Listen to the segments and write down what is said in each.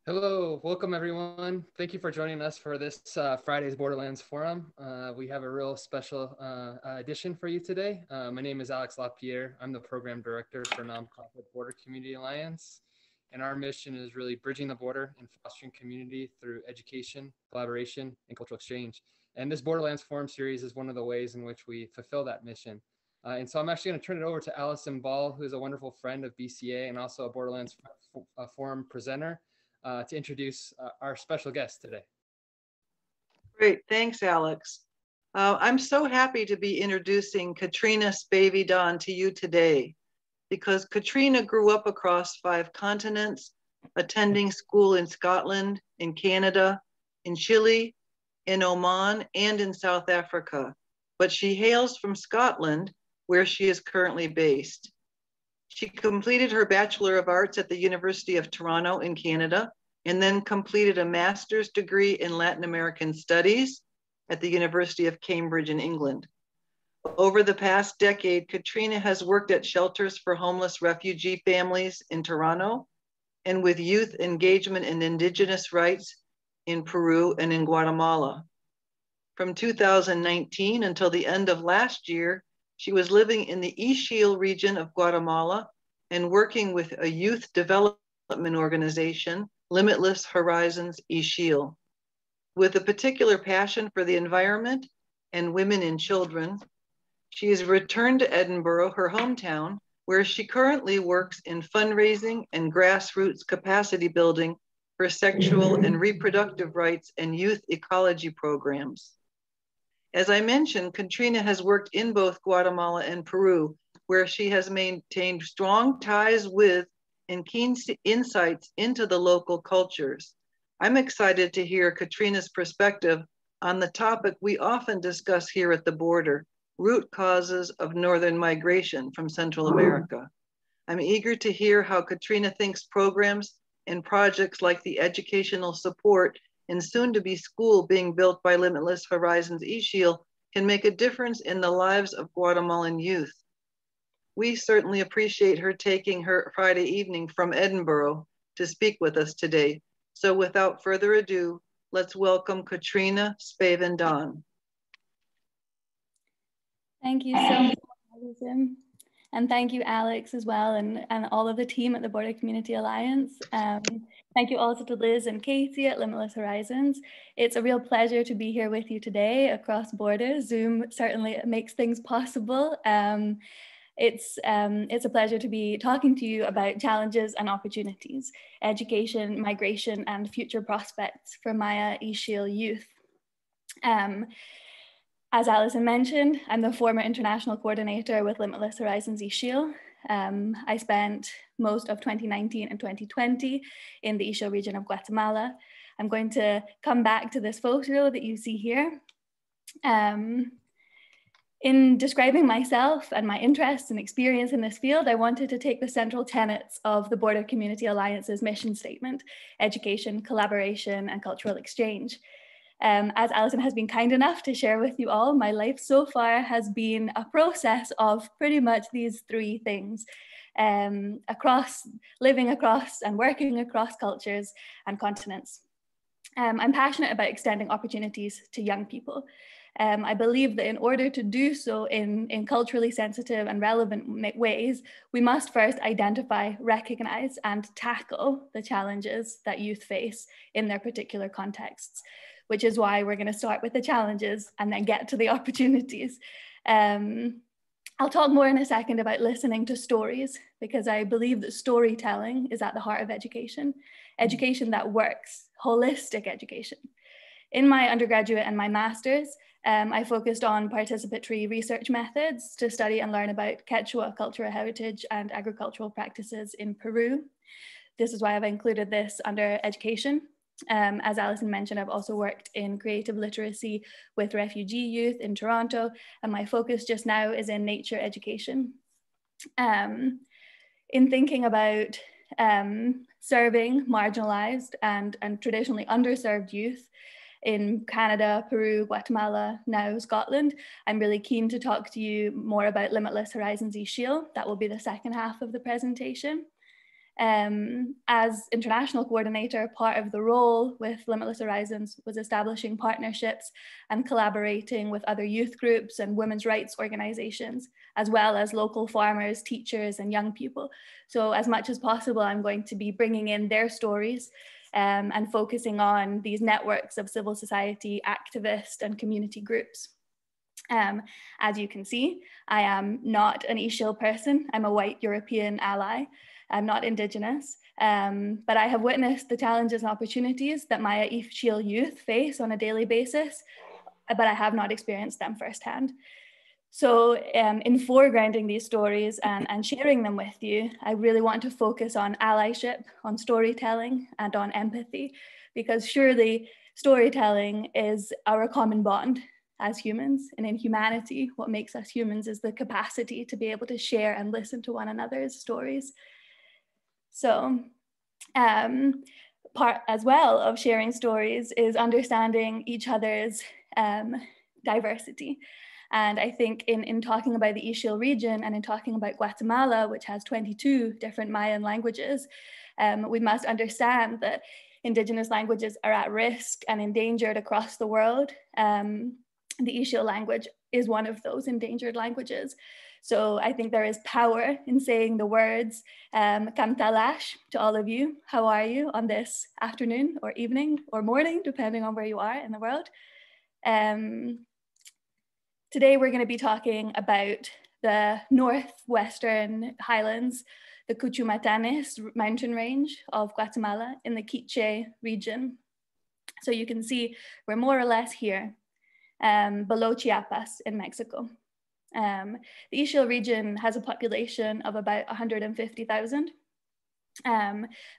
Hello, welcome everyone. Thank you for joining us for this Friday's Borderlands Forum. We have a real special edition for you today. My name is Alex LaPierre. I'm the Program Director for Nonprofit Border Community Alliance. And our mission is really bridging the border and fostering community through education, collaboration, and cultural exchange. And this Borderlands Forum series is one of the ways in which we fulfill that mission. And so I'm actually going to turn it over to Allison Ball, who is a wonderful friend of BCA and also a Borderlands Forum presenter, to introduce our special guest today. Great, thanks, Alex. I'm so happy to be introducing Katrina Spavindon to you today because Katrina grew up across 5 continents, attending school in Scotland, in Canada, in Chile, in Oman, and in South Africa. But she hails from Scotland, where she is currently based. She completed her Bachelor of Arts at the University of Toronto in Canada, and then completed a master's degree in Latin American Studies at the University of Cambridge in England. Over the past decade, Katrina has worked at shelters for homeless refugee families in Toronto and with youth engagement in Indigenous rights in Peru and in Guatemala. From 2019 until the end of last year, she was living in the Ixil region of Guatemala and working with a youth development organization, Limitless Horizons Ixil. With a particular passion for the environment and women and children, she has returned to Edinburgh, her hometown, where she currently works in fundraising and grassroots capacity building for sexual and reproductive rights and youth ecology programs. As I mentioned, Katrina has worked in both Guatemala and Peru, where she has maintained strong ties with and keen insights into the local cultures. I'm excited to hear Katrina's perspective on the topic we often discuss here at the border, root causes of northern migration from Central America. I'm eager to hear how Katrina thinks programs and projects like the educational support and soon to be school being built by Limitless Horizons Ixil can make a difference in the lives of Guatemalan youth. We certainly appreciate her taking her Friday evening from Edinburgh to speak with us today. So without further ado, let's welcome Katrina Spaven-Donn. Thank you so much, Alison. And thank you, Alex, as well, and all of the team at the Border Community Alliance. Thank you also to Liz and Katie at Limitless Horizons. It's a real pleasure to be here with you today across borders. Zoom certainly makes things possible. It's a pleasure to be talking to you about challenges and opportunities, education, migration, and future prospects for Maya Ixil youth. As Alison mentioned, I'm the former international coordinator with Limitless Horizons Ixil. I spent most of 2019 and 2020 in the Ixil region of Guatemala. I'm going to come back to this photo that you see here. In describing myself and my interests and experience in this field, I wanted to take the central tenets of the Border Community Alliance's mission statement: education, collaboration, and cultural exchange. As Alison has been kind enough to share with you all, my life so far has been a process of pretty much these 3 things, living across and working across cultures and continents. I'm passionate about extending opportunities to young people. I believe that in order to do so in culturally sensitive and relevant ways, we must first identify, recognize, and tackle the challenges that youth face in their particular contexts, which is why we're going to start with the challenges and then get to the opportunities. I'll talk more in a second about listening to stories, because I believe that storytelling is at the heart of education that works, holistic education. In my undergraduate and my master's, I focused on participatory research methods to study and learn about Quechua cultural heritage and agricultural practices in Peru. This is why I've included this under education. As Alison mentioned, I've also worked in creative literacy with refugee youth in Toronto, and my focus just now is in nature education. In thinking about serving marginalized and traditionally underserved youth in Canada, Peru, Guatemala, now Scotland, I'm really keen to talk to you more about Limitless Horizons Ixil. That will be the second half of the presentation. As international coordinator, part of the role with Limitless Horizons was establishing partnerships and collaborating with other youth groups and women's rights organizations, as well as local farmers, teachers, and young people. So as much as possible, I'm going to be bringing in their stories and focusing on these networks of civil society, activist, and community groups. As you can see, I am not an Ixil person. I'm a white European ally. I'm not Indigenous, but I have witnessed the challenges and opportunities that Maya Ixil youth face on a daily basis, but I have not experienced them firsthand. So in foregrounding these stories and sharing them with you, I really want to focus on allyship, on storytelling, and on empathy, because surely storytelling is our common bond as humans. And in humanity, what makes us humans is the capacity to be able to share and listen to one another's stories. So part as well of sharing stories is understanding each other's diversity. And I think in talking about the Ixil region and in talking about Guatemala, which has 22 different Mayan languages, we must understand that Indigenous languages are at risk and endangered across the world. The Ixil language is one of those endangered languages. So I think there is power in saying the words Kamtalash to all of you. How are you on this afternoon or evening or morning, depending on where you are in the world. Today we're going to be talking about the northwestern highlands, the Cuchumatanes mountain range of Guatemala in the Quiche region. So you can see we're more or less here, below Chiapas in Mexico. The Ixil region has a population of about 150,000,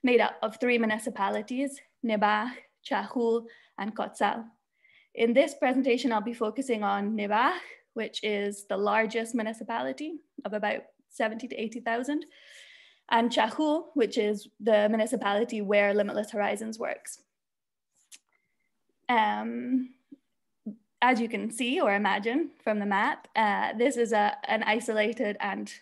made up of 3 municipalities, Nebaj, Chajul, and Cotzal. In this presentation, I'll be focusing on Nebaj, which is the largest municipality of about 70 to 80,000, and Chajul, which is the municipality where Limitless Horizons works. As you can see or imagine from the map, this is an isolated and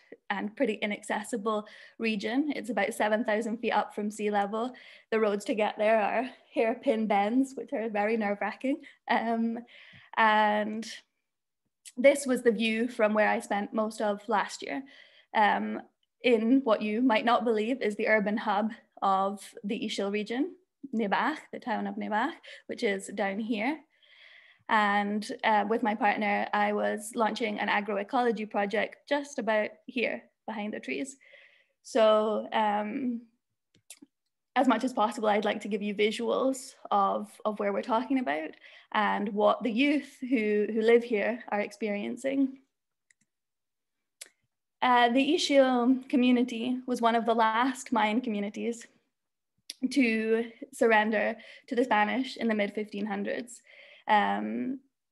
pretty inaccessible region. It's about 7,000 feet up from sea level. The roads to get there are hairpin bends, which are very nerve-wracking. And this was the view from where I spent most of last year, in what you might not believe is the urban hub of the Ixil region, Nebaj, the town of Nebaj, which is down here. And with my partner, I was launching an agroecology project just about here behind the trees. So as much as possible, I'd like to give you visuals of where we're talking about and what the youth who live here are experiencing. The Ixil community was one of the last Mayan communities to surrender to the Spanish in the mid-1500s.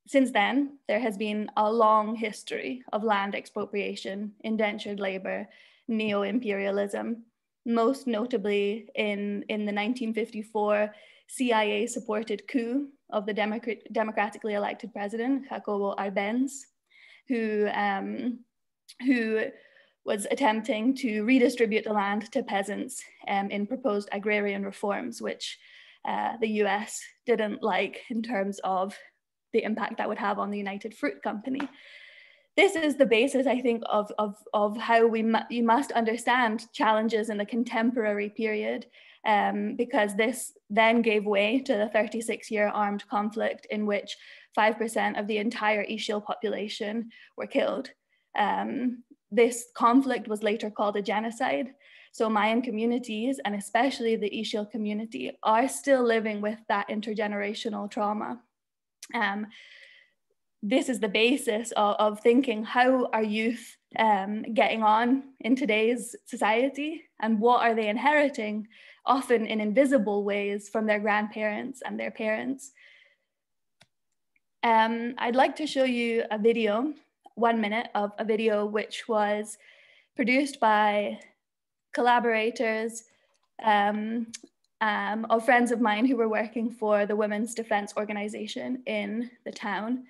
Since then, there has been a long history of land expropriation, indentured labor, neo-imperialism, most notably in the 1954 CIA-supported coup of the democratically elected president, Jacobo Arbenz, who was attempting to redistribute the land to peasants in proposed agrarian reforms, which the US didn't like in terms of the impact that would have on the United Fruit Company. This is the basis, I think, of how you must understand challenges in the contemporary period, because this then gave way to the 36-year armed conflict in which 5% of the entire Ixil population were killed. This conflict was later called a genocide. So Mayan communities, and especially the Ixil community, are still living with that intergenerational trauma. This is the basis of thinking, how are youth getting on in today's society, and what are they inheriting, often in invisible ways, from their grandparents and their parents. I'd like to show you a video, 1 minute of a video which was produced by collaborators of friends of mine who were working for the Women's Defense Organization in the town.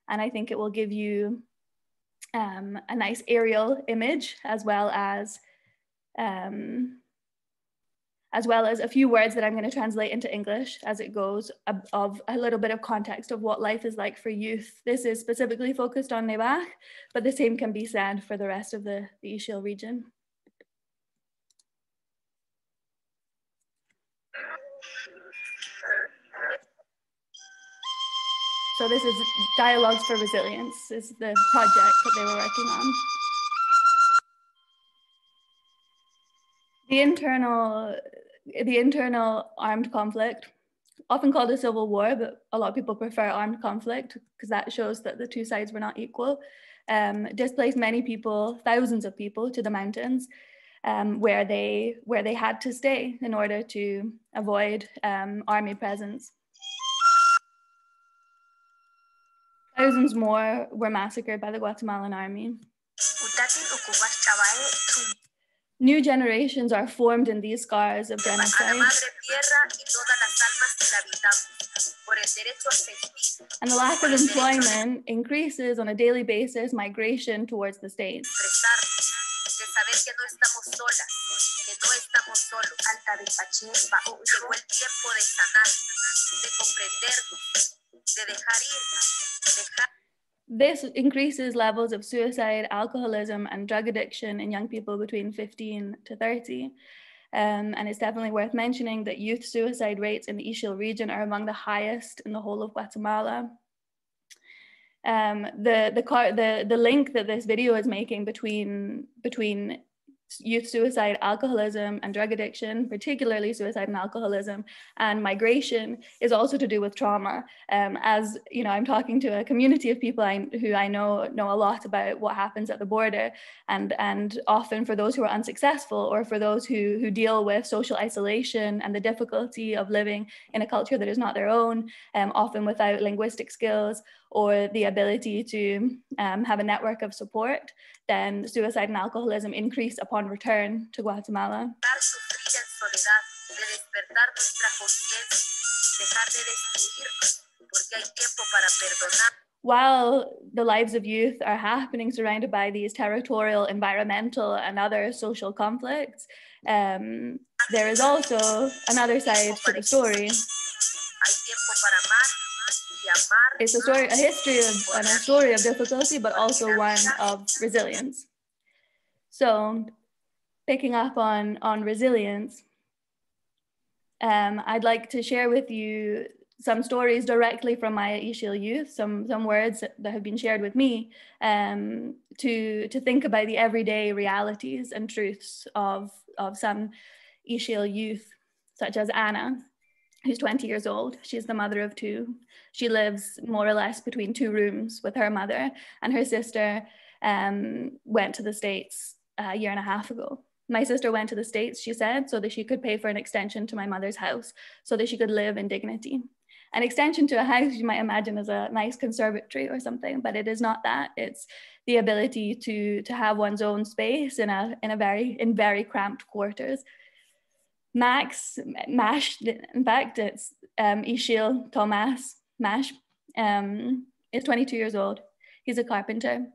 And I think it will give you a nice aerial image, as well as as well as a few words that I'm going to translate into English as it goes, of a little bit of context of what life is like for youth. This is specifically focused on Nevaeh, but the same can be said for the rest of the Ixil region. So this is Dialogues for Resilience, is the project that they were working on. The internal armed conflict, often called a civil war, but a lot of people prefer armed conflict because that shows that the two sides were not equal, displaced many people, thousands of people, to the mountains, where they had to stay in order to avoid army presence. Thousands more were massacred by the Guatemalan army. New generations are formed in these scars of genocide. And the lack of employment increases on a daily basis migration towards the states. This increases levels of suicide, alcoholism, and drug addiction in young people between 15 to 30. And it's definitely worth mentioning that youth suicide rates in the Ixil region are among the highest in the whole of Guatemala. The link that this video is making between youth suicide, alcoholism, and drug addiction, particularly suicide and alcoholism, and migration, is also to do with trauma. As you know, I'm talking to a community of people who I know a lot about what happens at the border, and often for those who are unsuccessful, or for those who deal with social isolation and the difficulty of living in a culture that is not their own, often without linguistic skills or the ability to have a network of support, then suicide and alcoholism increase upon return to Guatemala. While the lives of youth are happening surrounded by these territorial, environmental, and other social conflicts, there is also another side to the story. It's a history and a story of difficulty, but also one of resilience. So, picking up on resilience, I'd like to share with you some stories directly from Maya Ixil youth, some words that have been shared with me, to think about the everyday realities and truths of some Ixil youth, such as Anna, who's 20 years old. She's the mother of two. She lives more or less between two rooms with her mother, and her sister went to the States a year and a half ago. My sister went to the States, she said, so that she could pay for an extension to my mother's house, so that she could live in dignity. An extension to a house you might imagine is a nice conservatory or something, but it is not that. It's the ability to have one's own space in very cramped quarters. Mash, in fact, it's Ixil Tomas Mash, is 22 years old. He's a carpenter.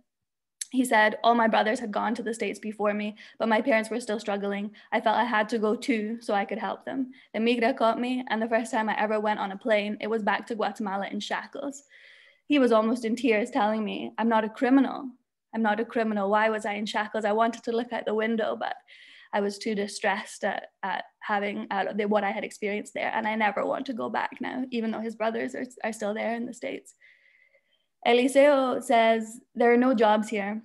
He said, all my brothers had gone to the States before me, but my parents were still struggling. I felt I had to go too, so I could help them. The migra caught me, and the first time I ever went on a plane, it was back to Guatemala in shackles. He was almost in tears, telling me, I'm not a criminal. I'm not a criminal. Why was I in shackles? I wanted to look out the window, but I was too distressed at what I had experienced there. And I never want to go back now, even though his brothers are still there in the States. Eliseo says, there are no jobs here.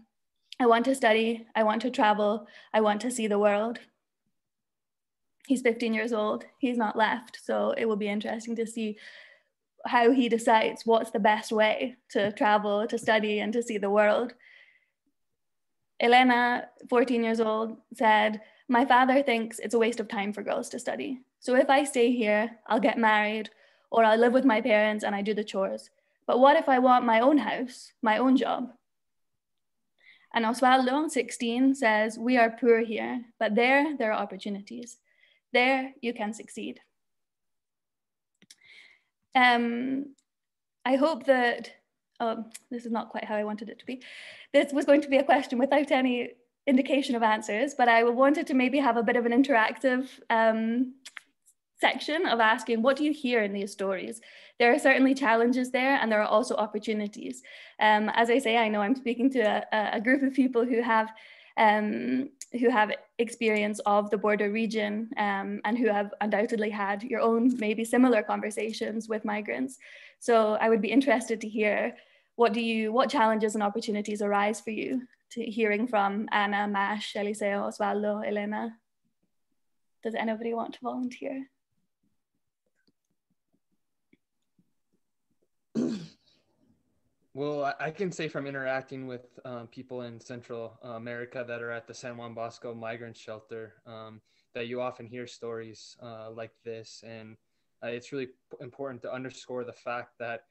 I want to study, I want to travel, I want to see the world. He's 15 years old, he's not left. So it will be interesting to see how he decides what's the best way to travel, to study, and to see the world. Elena, 14 years old, said, my father thinks it's a waste of time for girls to study. So if I stay here, I'll get married, or I'll live with my parents and I do the chores. But what if I want my own house, my own job? And Osvaldo, 16, says, we are poor here, but there are opportunities. There you can succeed. I hope that, this is not quite how I wanted it to be. This was going to be a question without any indication of answers, but I wanted to maybe have a bit of an interactive section of asking, what do you hear in these stories? There are certainly challenges there, and there are also opportunities. As I say, I know I'm speaking to a group of people who have experience of the border region, and who have undoubtedly had your own maybe similar conversations with migrants. So I would be interested to hear, what challenges and opportunities arise for you, to hearing from Anna, Mash, Eliseo, Osvaldo, Elena. Does anybody want to volunteer? Well, I can say from interacting with people in Central America that are at the San Juan Bosco migrant shelter, that you often hear stories like this. And it's really important to underscore the fact that,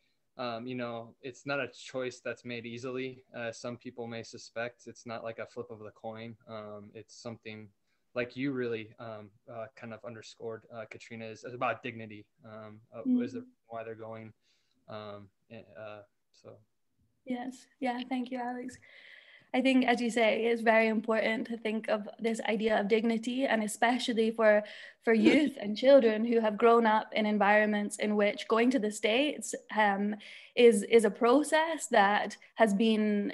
you know, it's not a choice that's made easily. Some people may suspect it's not like a flip of the coin. It's something like you really kind of underscored, Katrina, is about dignity, is the why they're going. So. Yes, yeah, thank you, Alex. I think, as you say, it's very important to think of this idea of dignity, and especially for youth and children who have grown up in environments in which going to the States is a process that has been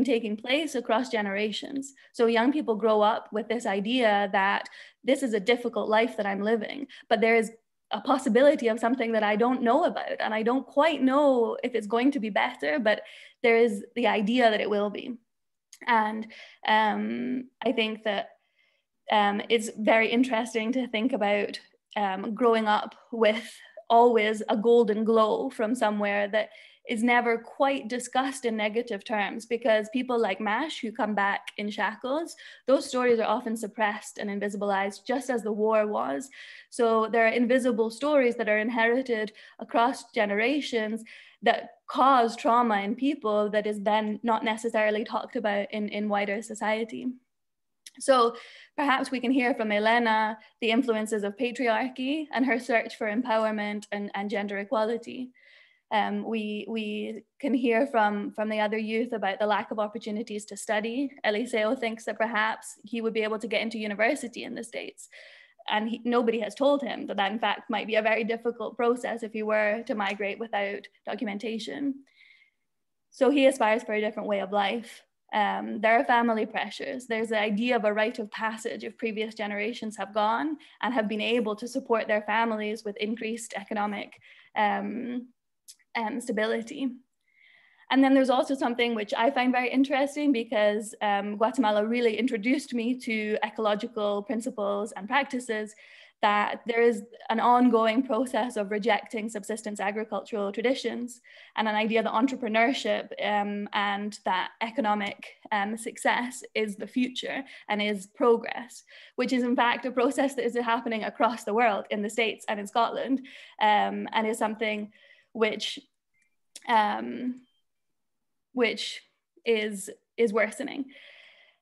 taking place across generations. So young people grow up with this idea that this is a difficult life that I'm living, but there is a possibility of something that I don't know about, and I don't quite know if it's going to be better, but there is the idea that it will be. And I think that it's very interesting to think about growing up with always a golden glow from somewhere that is never quite discussed in negative terms, because people like Mash, who come back in shackles, those stories are often suppressed and invisibilized, just as the war was. So there are invisible stories that are inherited across generations that cause trauma in people that is then not necessarily talked about in wider society. So perhaps we can hear from Elena the influences of patriarchy and her search for empowerment and gender equality. We can hear from the other youth about the lack of opportunities to study. Eliseo thinks that perhaps he would be able to get into university in the States, and nobody has told him that in fact might be a very difficult process if he were to migrate without documentation. So he aspires for a different way of life. There are family pressures. There's the idea of a rite of passage if previous generations have gone and have been able to support their families with increased economic stability. And then there's also something which I find very interesting, because Guatemala really introduced me to ecological principles and practices, that there is an ongoing process of rejecting subsistence agricultural traditions, and an idea that entrepreneurship and that economic success is the future and is progress, which is in fact a process that is happening across the world, in the States and in Scotland, and is something which is worsening.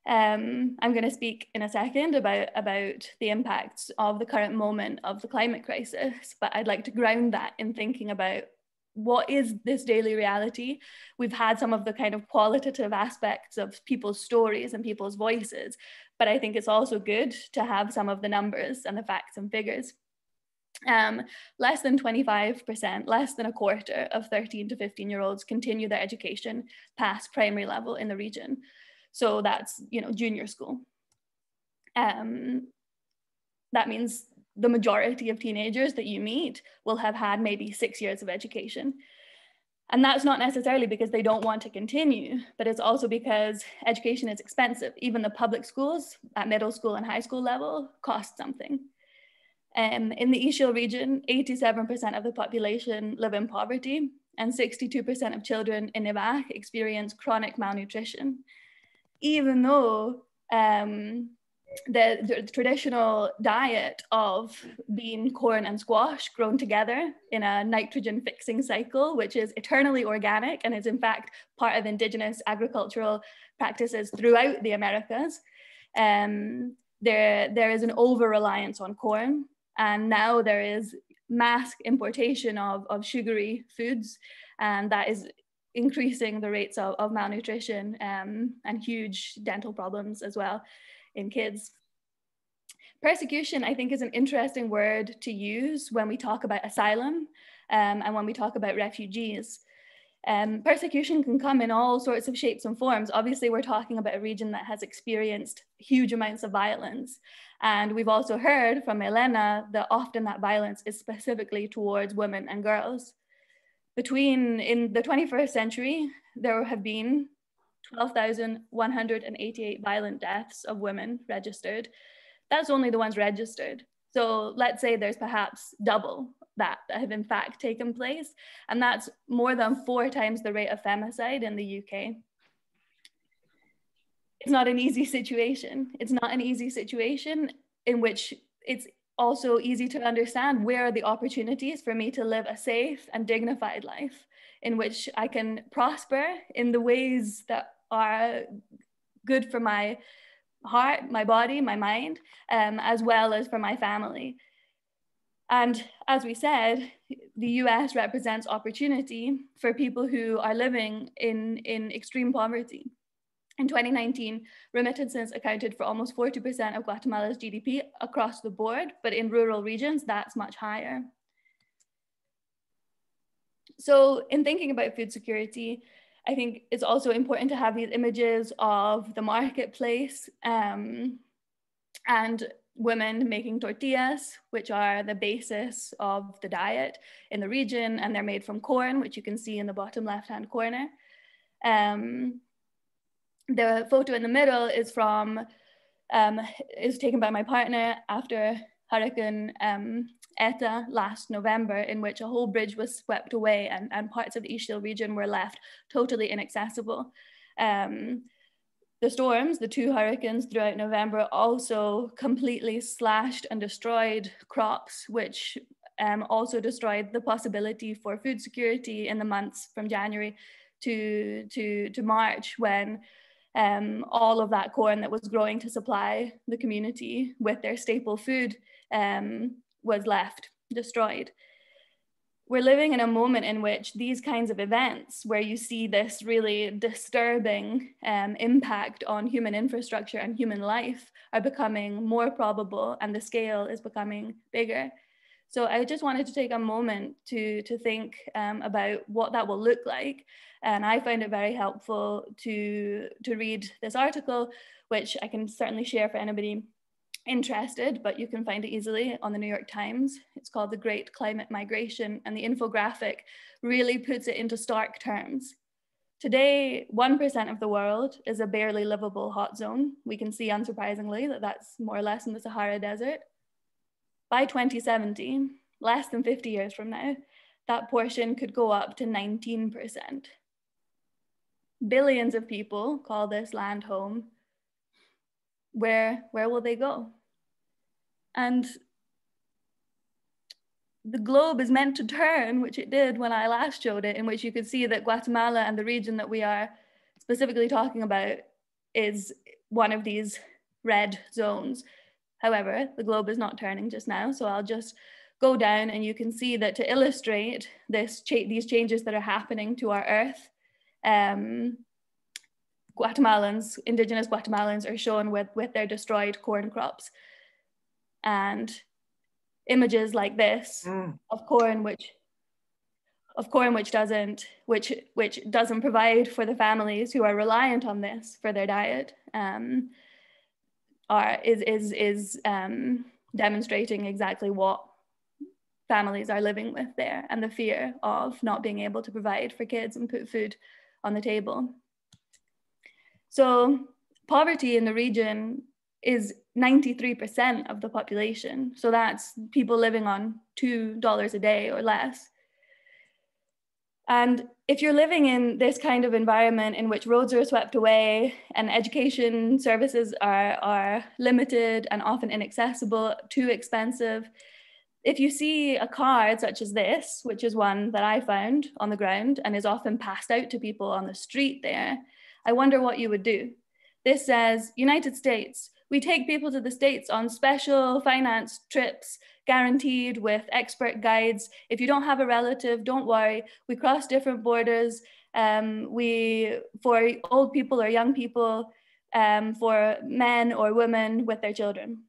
I'm going to speak in a second about the impacts of the current moment of the climate crisis, but I'd like to ground that in thinking about what is this daily reality. We've had some of the kind of qualitative aspects of people's stories and people's voices, but I think it's also good to have some of the numbers and the facts and figures. Less than 25%, less than a quarter of 13 to 15-year-olds continue their education past primary level in the region. So that's, you know, junior school. That means the majority of teenagers that you meet will have had maybe 6 years of education. And that's not necessarily because they don't want to continue, but it's also because education is expensive. Even the public schools at middle school and high school level cost something. In the Ixil region, 87% of the population live in poverty, and 62% of children in Ibac experience chronic malnutrition. Even though the traditional diet of bean, corn, and squash grown together in a nitrogen fixing cycle, which is eternally organic and is in fact part of indigenous agricultural practices throughout the Americas, there is an over-reliance on corn. And now there is mass importation of sugary foods, and that is increasing the rates of malnutrition and huge dental problems as well in kids. Persecution, I think, is an interesting word to use when we talk about asylum and when we talk about refugees. Persecution can come in all sorts of shapes and forms. Obviously, we're talking about a region that has experienced huge amounts of violence. And we've also heard from Elena that often that violence is specifically towards women and girls. In the 21st century, there have been 12,188 violent deaths of women registered. That's only the ones registered. So let's say there's perhaps double that have in fact taken place. And that's more than 4 times the rate of femicide in the UK. It's not an easy situation. It's not an easy situation in which it's also easy to understand where are the opportunities for me to live a safe and dignified life in which I can prosper in the ways that are good for my heart, my body, my mind, as well as for my family. And as we said, the US represents opportunity for people who are living in extreme poverty. In 2019, remittances accounted for almost 40% of Guatemala's GDP across the board, but in rural regions, that's much higher. So in thinking about food security, I think it's also important to have these images of the marketplace and women making tortillas, which are the basis of the diet in the region, and they're made from corn, which you can see in the bottom left-hand corner. The photo in the middle is taken by my partner after Hurricane Eta last November, in which a whole bridge was swept away and parts of the Ixil region were left totally inaccessible. The storms, the 2 hurricanes throughout November, also completely slashed and destroyed crops, which also destroyed the possibility for food security in the months from January to March, when all of that corn that was growing to supply the community with their staple food was left destroyed. We're living in a moment in which these kinds of events, where you see this really disturbing impact on human infrastructure and human life, are becoming more probable, and the scale is becoming bigger. So I just wanted to take a moment to think about what that will look like. And I found it very helpful to read this article, which I can certainly share for anybody interested, but you can find it easily on the New York Times. It's called The Great Climate Migration, and the infographic really puts it into stark terms. Today, 1% of the world is a barely livable hot zone. We can see, unsurprisingly, that that's more or less in the Sahara Desert. By 2070, less than 50 years from now, that portion could go up to 19%. Billions of people call this land home. Where will they go? And the globe is meant to turn, which it did when I last showed it, in which you could see that Guatemala and the region that we are specifically talking about is one of these red zones. However, the globe is not turning just now, so I'll just go down, and you can see that to illustrate these changes that are happening to our earth, Indigenous Guatemalans are shown with their destroyed corn crops. And images like this of corn which doesn't provide for the families who are reliant on this for their diet is demonstrating exactly what families are living with there, and the fear of not being able to provide for kids and put food on the table. So poverty in the region is 93% of the population. So that's people living on $2 a day or less. And if you're living in this kind of environment in which roads are swept away and education services are limited and often inaccessible, too expensive, if you see a card such as this, which is one that I found on the ground and is often passed out to people on the street there, I wonder what you would do. This says, United States, We take people to the States on special finance trips, guaranteed with expert guides. If you don't have a relative, don't worry. We cross different borders. For old people or young people, for men or women with their children.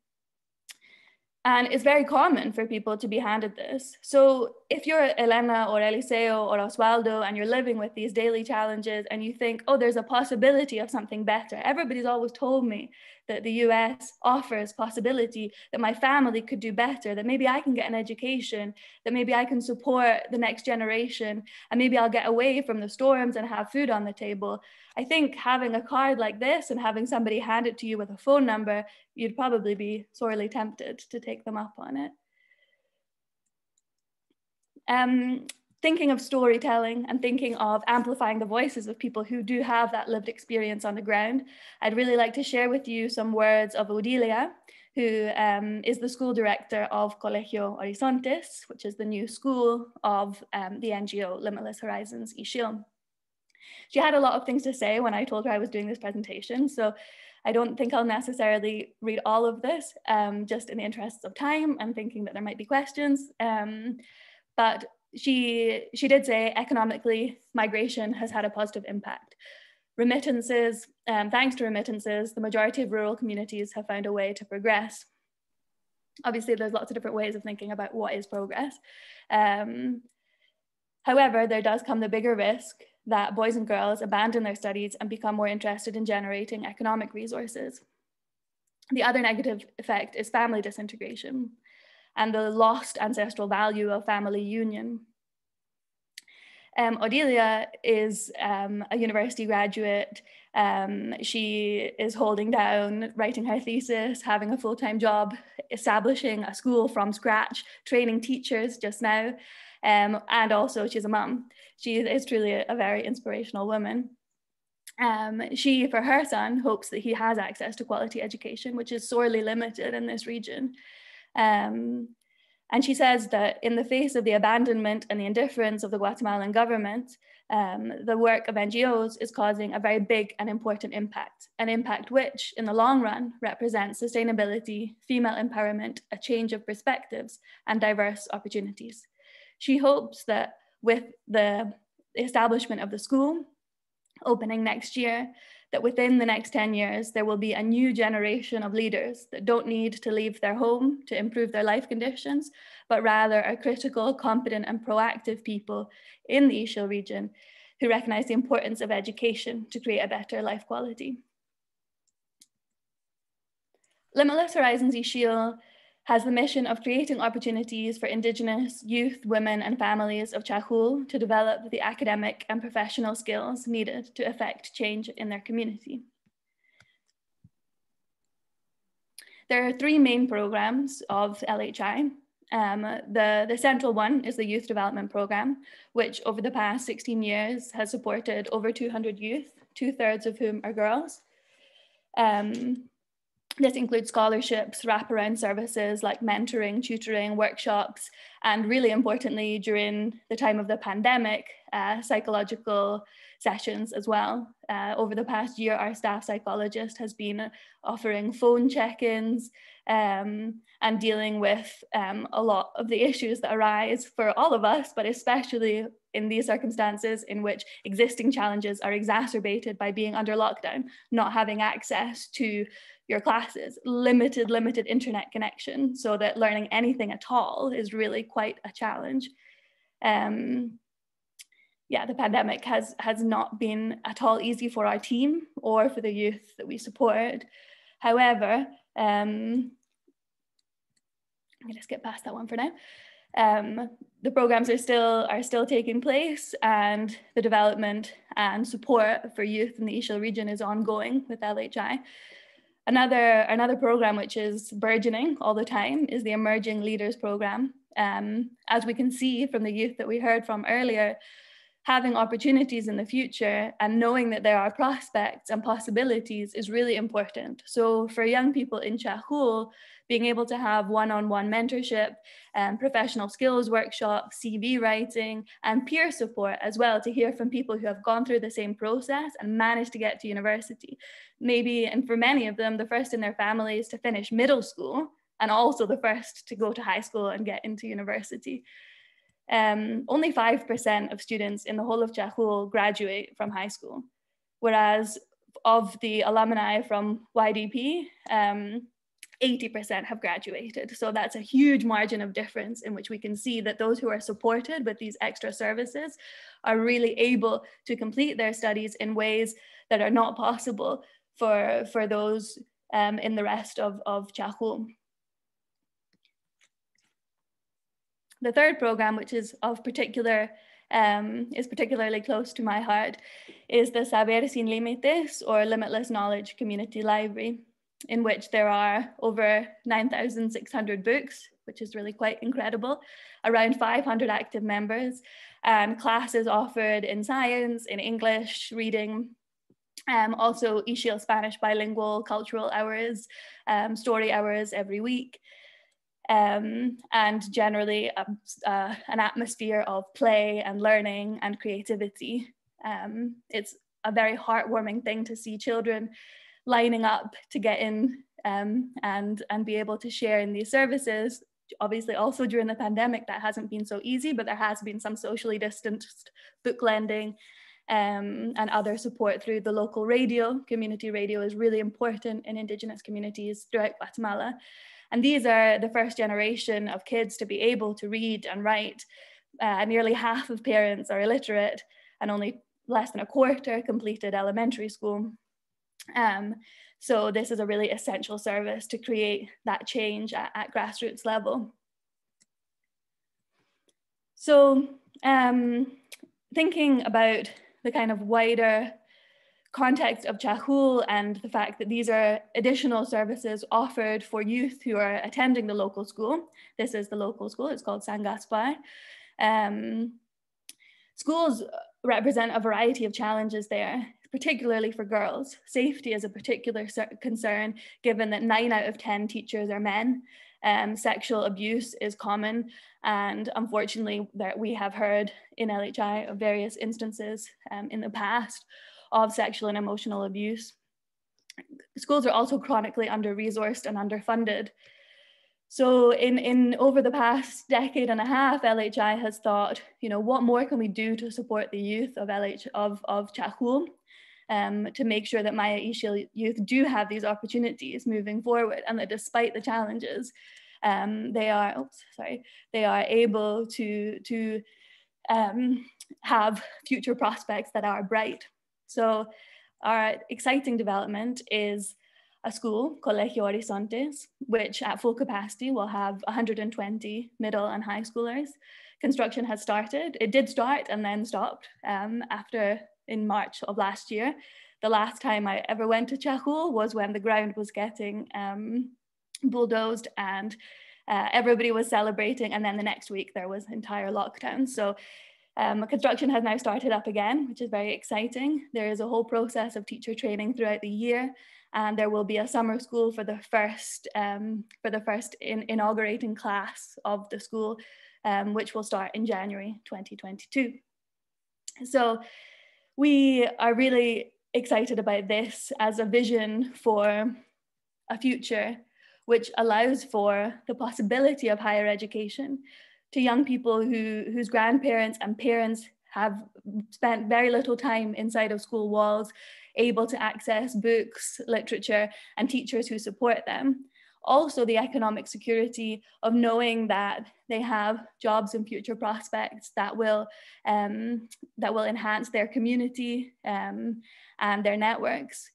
And it's very common for people to be handed this. So if you're Elena or Eliseo or Osvaldo and you're living with these daily challenges and you think, oh, there's a possibility of something better. Everybody's always told me that the US offers possibility, that my family could do better, that maybe I can get an education, that maybe I can support the next generation, and maybe I'll get away from the storms and have food on the table. I think having a card like this and having somebody hand it to you with a phone number, you'd probably be sorely tempted to take them up on it. Thinking of storytelling and thinking of amplifying the voices of people who do have that lived experience on the ground, I'd really like to share with you some words of Odilia, who is the school director of Colegio Horizontes, which is the new school of the NGO Limitless Horizons Ixil. She had a lot of things to say when I told her I was doing this presentation, so I don't think I'll necessarily read all of this, just in the interests of time and thinking that there might be questions. But she did say economically, migration has had a positive impact. Remittances, thanks to remittances, the majority of rural communities have found a way to progress. Obviously, there's lots of different ways of thinking about what is progress. However, there does come the bigger risk that boys and girls abandon their studies and become more interested in generating economic resources. The other negative effect is family disintegration and the lost ancestral value of family union. Odilia is a university graduate. She is holding down, writing her thesis, having a full-time job, establishing a school from scratch, training teachers just now, and also she's a mum. She is truly a very inspirational woman. She, for her son, hopes that he has access to quality education, which is sorely limited in this region. And she says that in the face of the abandonment and the indifference of the Guatemalan government, the work of NGOs is causing a very big and important impact, an impact which, in the long run, represents sustainability, female empowerment, a change of perspectives, and diverse opportunities. She hopes that with the establishment of the school, opening next year, that within the next 10 years, there will be a new generation of leaders that don't need to leave their home to improve their life conditions, but rather are critical, competent, and proactive people in the Ixil region who recognize the importance of education to create a better life quality. Limitless Horizons Ixil has the mission of creating opportunities for Indigenous youth, women, and families of Chahul to develop the academic and professional skills needed to effect change in their community. There are three main programs of LHI. The central one is the Youth Development Program, which over the past 16 years has supported over 200 youth, 2/3 of whom are girls. This includes scholarships, wraparound services like mentoring, tutoring, workshops, and really importantly, during the time of the pandemic, psychological sessions as well. Over the past year, our staff psychologist has been offering phone check-ins and dealing with a lot of the issues that arise for all of us, but especially in these circumstances in which existing challenges are exacerbated by being under lockdown, not having access to your classes, limited internet connection, so that learning anything at all is really quite a challenge. Yeah, the pandemic has not been at all easy for our team or for the youth that we support. However, I'm gonna skip past that one for now. The programs are still taking place, and the development and support for youth in the Ixil region is ongoing with LHI. Another program which is burgeoning all the time is the Emerging Leaders Program. As we can see from the youth that we heard from earlier, having opportunities in the future and knowing that there are prospects and possibilities is really important. So for young people in Chahul, being able to have one-on-one mentorship, professional skills workshops, CV writing, and peer support as well, to hear from people who have gone through the same process and managed to get to university. Maybe, and for many of them, the first in their families to finish middle school, and also the first to go to high school and get into university. Only 5% of students in the whole of Chahul graduate from high school, whereas of the alumni from YDP, 80% have graduated. So that's a huge margin of difference in which we can see that those who are supported with these extra services are really able to complete their studies in ways that are not possible for those in the rest of Chahul. The third program, which is of particularly close to my heart, is the Saber Sin Límites, or Limitless Knowledge Community Library, in which there are over 9,600 books, which is really quite incredible, around 500 active members, and classes offered in science, in English, reading, also Ixil Spanish bilingual cultural hours, story hours every week. And generally an atmosphere of play and learning and creativity. It's a very heartwarming thing to see children lining up to get in and be able to share in these services. Obviously also during the pandemic that hasn't been so easy, but there has been some socially distanced book lending and other support through the local radio. Community radio is really important in Indigenous communities throughout Guatemala. And these are the first generation of kids to be able to read and write. Nearly half of parents are illiterate, and only less than a quarter completed elementary school. So this is a really essential service to create that change at grassroots level. So thinking about the kind of wider context of Chahul and the fact that these are additional services offered for youth who are attending the local school. This is the local school, it's called San Gaspar. Schools represent a variety of challenges there, particularly for girls. Safety is a particular concern, given that 9 out of 10 teachers are men. Sexual abuse is common, and unfortunately that we have heard in LHI of various instances in the past of sexual and emotional abuse. Schools are also chronically under-resourced and underfunded. So in over the past decade and a half, LHI has thought, you know, what more can we do to support the youth of Chahul to make sure that Maya Ixil youth do have these opportunities moving forward, and that despite the challenges, they are able to have future prospects that are bright. So our exciting development is a school, Colegio Horizontes, which at full capacity will have 120 middle and high schoolers. Construction has started. It did start and then stopped in March of last year. The last time I ever went to Chahul was when the ground was getting bulldozed, and everybody was celebrating, and then the next week there was entire lockdown. So construction has now started up again, which is very exciting. There is a whole process of teacher training throughout the year, and there will be a summer school for the first inaugurating class of the school, which will start in January 2022. So we are really excited about this as a vision for a future which allows for the possibility of higher education to young people whose grandparents and parents have spent very little time inside of school walls, able to access books, literature, and teachers who support them. Also the economic security of knowing that they have jobs and future prospects that will enhance their community and their networks.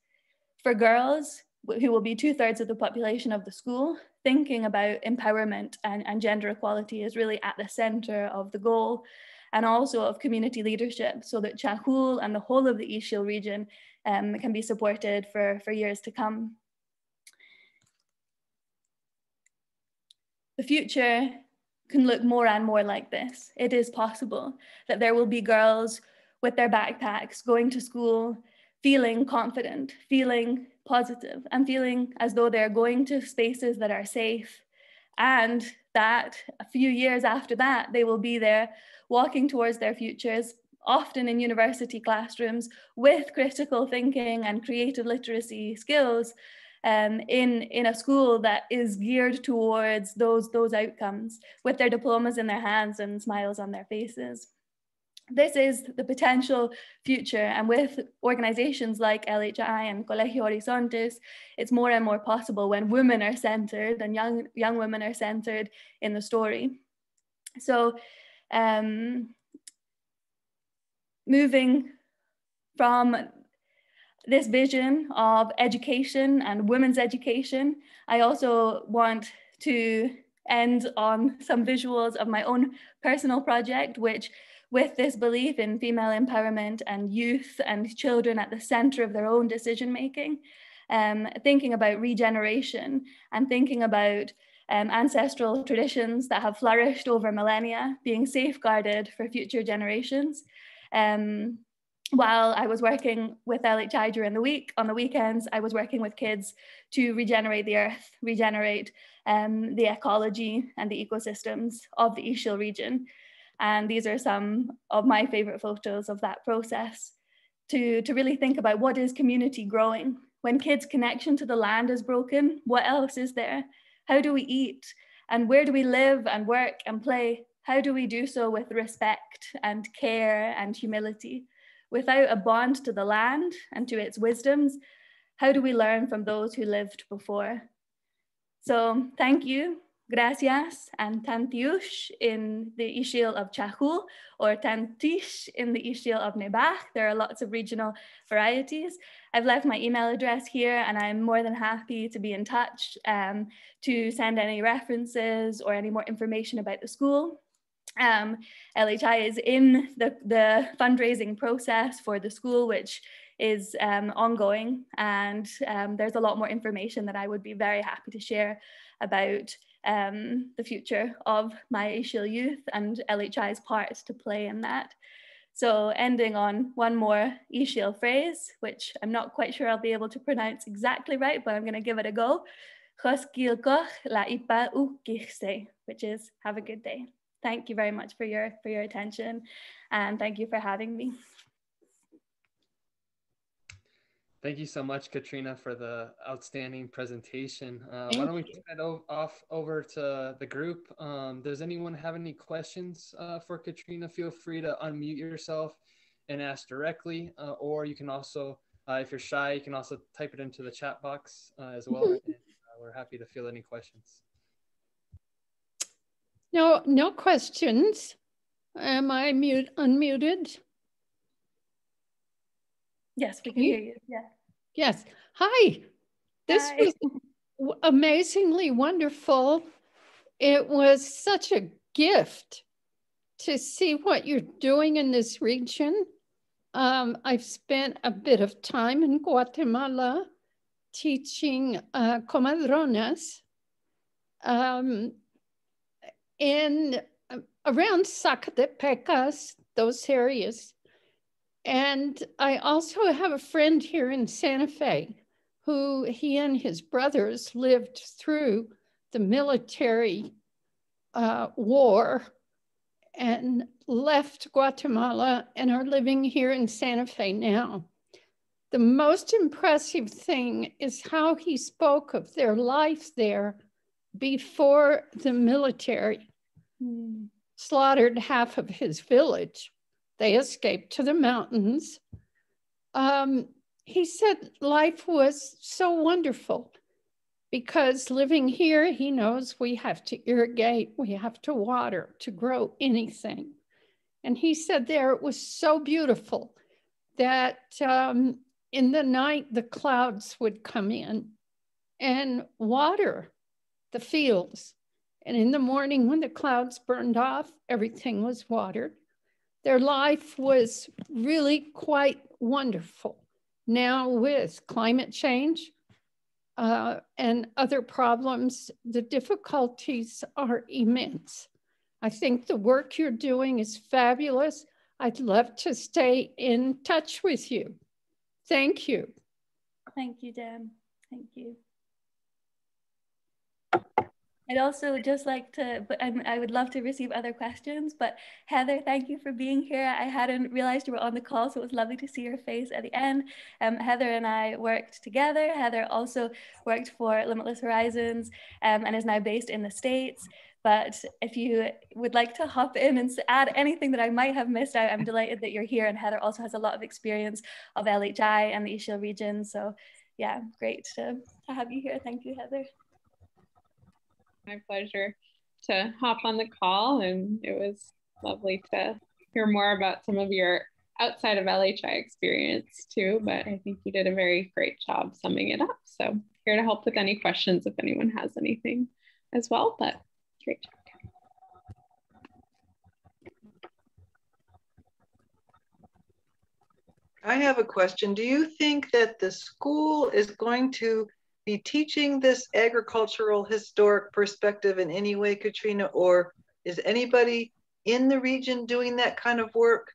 For girls, who will be 2/3 of the population of the school, thinking about empowerment and gender equality is really at the center of the goal, and also of community leadership, so that Chahul and the whole of the Ixil region can be supported for years to come. The future can look more and more like this. It is possible that there will be girls with their backpacks going to school, feeling confident, feeling positive and feeling as though they're going to spaces that are safe, and that a few years after that, they will be there walking towards their futures, often in university classrooms with critical thinking and creative literacy skills, in a school that is geared towards those outcomes, with their diplomas in their hands and smiles on their faces. This is the potential future, and with organizations like LHI and Colegio Horizontes, it's more and more possible when women are centered and young women are centered in the story. So moving from this vision of education and women's education, I also want to end on some visuals of my own personal project, which, with this belief in female empowerment and youth and children at the center of their own decision-making, thinking about regeneration and thinking about ancestral traditions that have flourished over millennia being safeguarded for future generations. While I was working with LHI during the week, on the weekends, I was working with kids to regenerate the earth, regenerate the ecology and the ecosystems of the Ixil region. And these are some of my favorite photos of that process, to really think about what is community growing. When kids' connection to the land is broken, what else is there? How do we eat? And where do we live and work and play? How do we do so with respect and care and humility? Without a bond to the land and to its wisdoms, how do we learn from those who lived before? So thank you, gracias, and tantiush in the Ixil of Chahul, or tantish in the Ixil of Nebach. There are lots of regional varieties. I've left my email address here, and I'm more than happy to be in touch to send any references or any more information about the school. LHI is in the fundraising process for the school, which is ongoing, and there's a lot more information that I would be very happy to share about the future of Maya Ixil youth and LHI's part to play in that. So ending on one more Ixil phrase, which I'm not quite sure I'll be able to pronounce exactly right, but I'm going to give it a go. Which is have a good day. Thank you very much for your attention, and thank you for having me. Thank you so much, Katrina, for the outstanding presentation. Why don't we turn it off over to the group? Does anyone have any questions for Katrina? Feel free to unmute yourself and ask directly, or you can also, if you're shy, you can also type it into the chat box as well. And, we're happy to field any questions. No questions. Am I unmuted? Yes, we can hear you. Yeah. Yes. Hi. This was amazingly wonderful. It was such a gift to see what you're doing in this region. I've spent a bit of time in Guatemala teaching comadronas. Around Zacatepecas, those areas. And I also have a friend here in Santa Fe who he and his brothers lived through the military war and left Guatemala and are living here in Santa Fe now. The most impressive thing is how he spoke of their life there before the military slaughtered half of his village. They escaped to the mountains. He said life was so wonderful because living here, he knows we have to irrigate, we have to water to grow anything. And he said there it was so beautiful that in the night, the clouds would come in and water the fields. And in the morning, when the clouds burned off, everything was watered. Their life was really quite wonderful. Now with climate change and other problems, the difficulties are immense. I think the work you're doing is fabulous. I'd love to stay in touch with you. Thank you. Thank you, Jen. Thank you. I'd also just like to, but I would love to receive other questions, but Heather, thank you for being here. I hadn't realized you were on the call, so it was lovely to see your face at the end. Heather and I worked together. Heather also worked for Limitless Horizons and is now based in the States. But if you would like to hop in and add anything that I might have missed out, I'm delighted that you're here. And Heather also has a lot of experience of LHI and the Ixil region. So yeah, great to have you here. Thank you, Heather. My pleasure to hop on the call, and it was lovely to hear more about some of your outside of LHI experience too, but I think you did a very great job summing it up. So here to help with any questions if anyone has anything as well, but great job. I have a question. Do you think that the school is going to be teaching this agricultural historic perspective in any way, Katrina, or is anybody in the region doing that kind of work?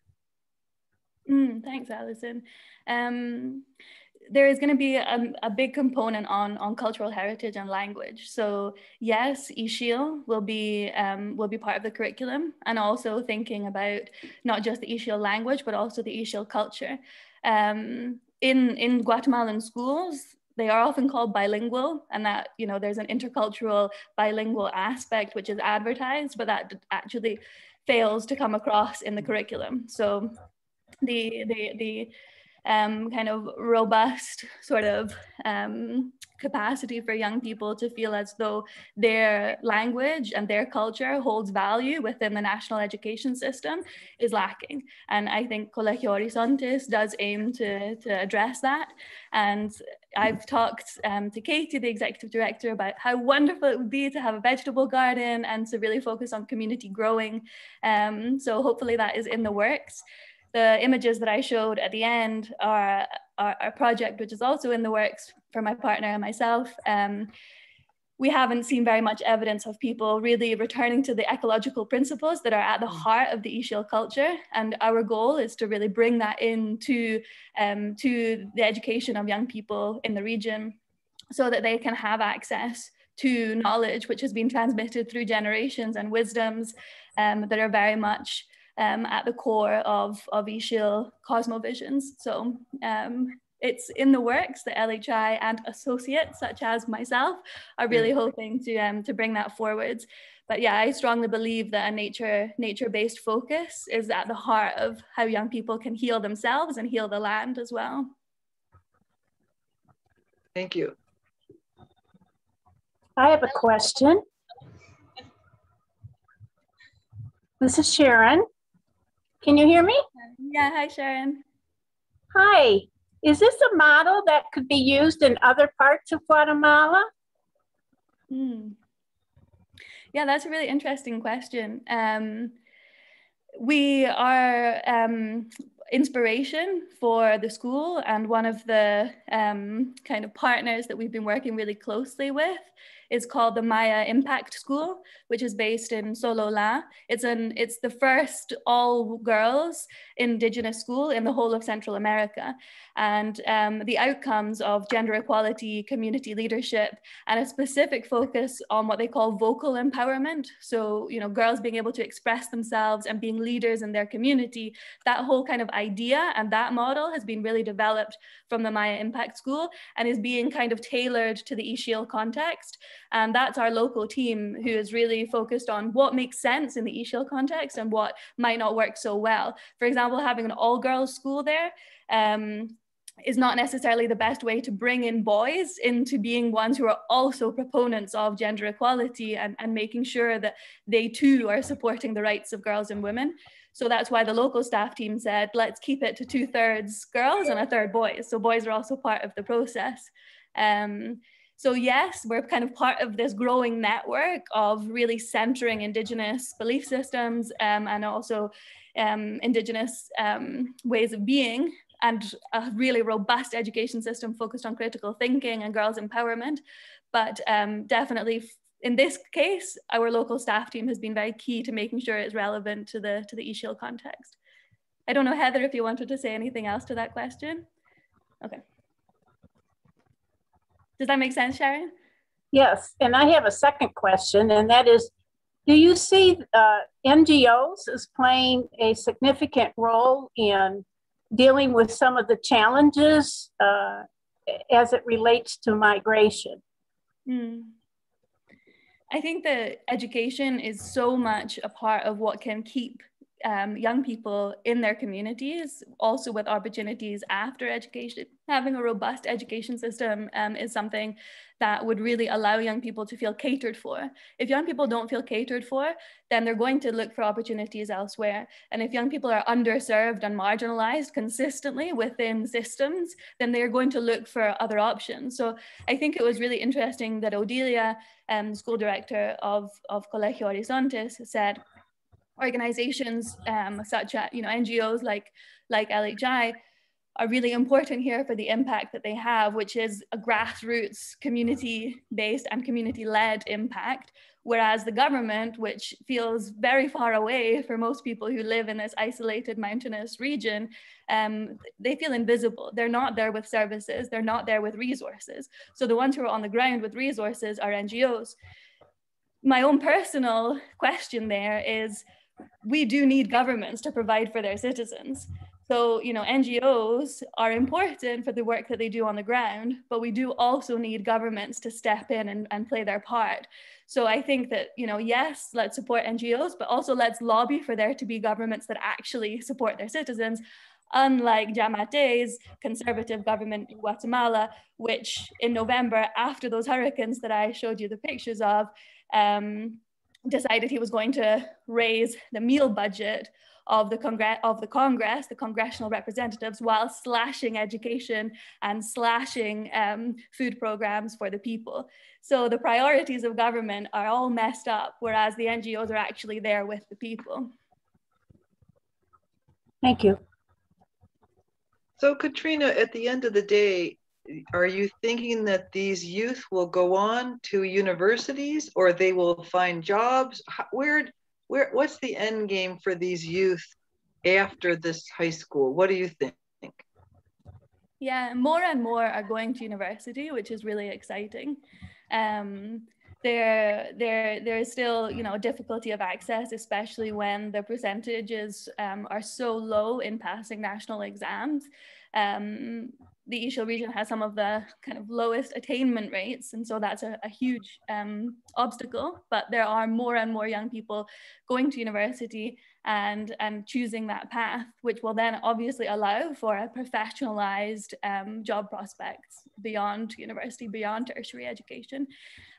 Thanks, Alison. There is going to be a big component on cultural heritage and language. So yes, Ixil will be part of the curriculum, and also thinking about not just the Ixil language, but also the Ixil culture. In Guatemalan schools, they are often called bilingual, and that, you know, there's an intercultural bilingual aspect which is advertised, but that actually fails to come across in the curriculum. So the kind of robust sort of capacity for young people to feel as though their language and their culture holds value within the national education system is lacking. And I think Colegio Horizontes does aim to address that. And I've talked to Katie, the executive director, about how wonderful it would be to have a vegetable garden and to really focus on community growing. So hopefully that is in the works. The images that I showed at the end are a project which is also in the works for my partner and myself. We haven't seen very much evidence of people really returning to the ecological principles that are at the heart of the Ixil culture. And our goal is to really bring that into to the education of young people in the region so that they can have access to knowledge which has been transmitted through generations and wisdoms that are very much at the core of Ixil cosmovisions. So it's in the works. The LHI and associates such as myself are really hoping to bring that forward. But yeah, I strongly believe that a nature-based focus is at the heart of how young people can heal themselves and heal the land as well. Thank you. I have a question. This is Sharon. Can you hear me? Yeah, hi Sharon. Hi, is this a model that could be used in other parts of Guatemala? Yeah, that's a really interesting question. We are inspiration for the school, and one of the kind of partners that we've been working really closely with is called the Maya Impact School, which is based in Solola. It's the first all-girls Indigenous school in the whole of Central America. And the outcomes of gender equality, community leadership, and a specific focus on what they call vocal empowerment. So, you know, girls being able to express themselves and being leaders in their community, that whole kind of idea and that model has been really developed from the Maya Impact School and is being kind of tailored to the Ixil context. And that's our local team who is really focused on what makes sense in the Ixil context and what might not work so well. For example, having an all-girls school there is not necessarily the best way to bring in boys into being ones who are also proponents of gender equality and making sure that they too are supporting the rights of girls and women. So that's why the local staff team said, let's keep it to 2/3 girls and 1/3 boys. So boys are also part of the process. So yes, we're kind of part of this growing network of really centering Indigenous belief systems and also Indigenous ways of being, and a really robust education system focused on critical thinking and girls' empowerment. But definitely in this case, our local staff team has been very key to making sure it's relevant to the Ixil context. I don't know, Heather, if you wanted to say anything else to that question. Okay. Does that make sense, Sharon? Yes, and I have a second question, and that is, do you see NGOs as playing a significant role in dealing with some of the challenges as it relates to migration? I think that education is so much a part of what can keep young people in their communities, also with opportunities after education. Having a robust education system is something that would really allow young people to feel catered for. If young people don't feel catered for, then they're going to look for opportunities elsewhere. And if young people are underserved and marginalized consistently within systems, then they're going to look for other options. So I think it was really interesting that Odelia, school director of Colegio Horizontes, said organizations such as, NGOs like LHI are really important here for the impact that they have, which is a grassroots, community-based and community-led impact, whereas the government, which feels very far away for most people who live in this isolated mountainous region, they feel invisible. They're not there with services, they're not there with resources. So the ones who are on the ground with resources are NGOs. My own personal question there is, we do need governments to provide for their citizens. So, NGOs are important for the work that they do on the ground, but we do also need governments to step in and play their part. So I think that, yes, let's support NGOs, but also let's lobby for there to be governments that actually support their citizens, unlike Yamate's conservative government in Guatemala, which in November, after those hurricanes that I showed you the pictures of, decided he was going to raise the meal budget of the Congress, the congressional representatives, while slashing education and slashing food programs for the people. So the priorities of government are all messed up, whereas the NGOs are actually there with the people. Thank you. So Katrina, at the end of the day, are you thinking that these youth will go on to universities or they will find jobs? What's the end game for these youth after this high school? What do you think? Yeah, more and more are going to university, which is really exciting. There is still, difficulty of access, especially when the percentages are so low in passing national exams. The Ixil region has some of the kind of lowest attainment rates, and so that's a huge obstacle. But there are more and more young people going to university and choosing that path, which will then obviously allow for a professionalized job prospects beyond university, beyond tertiary education.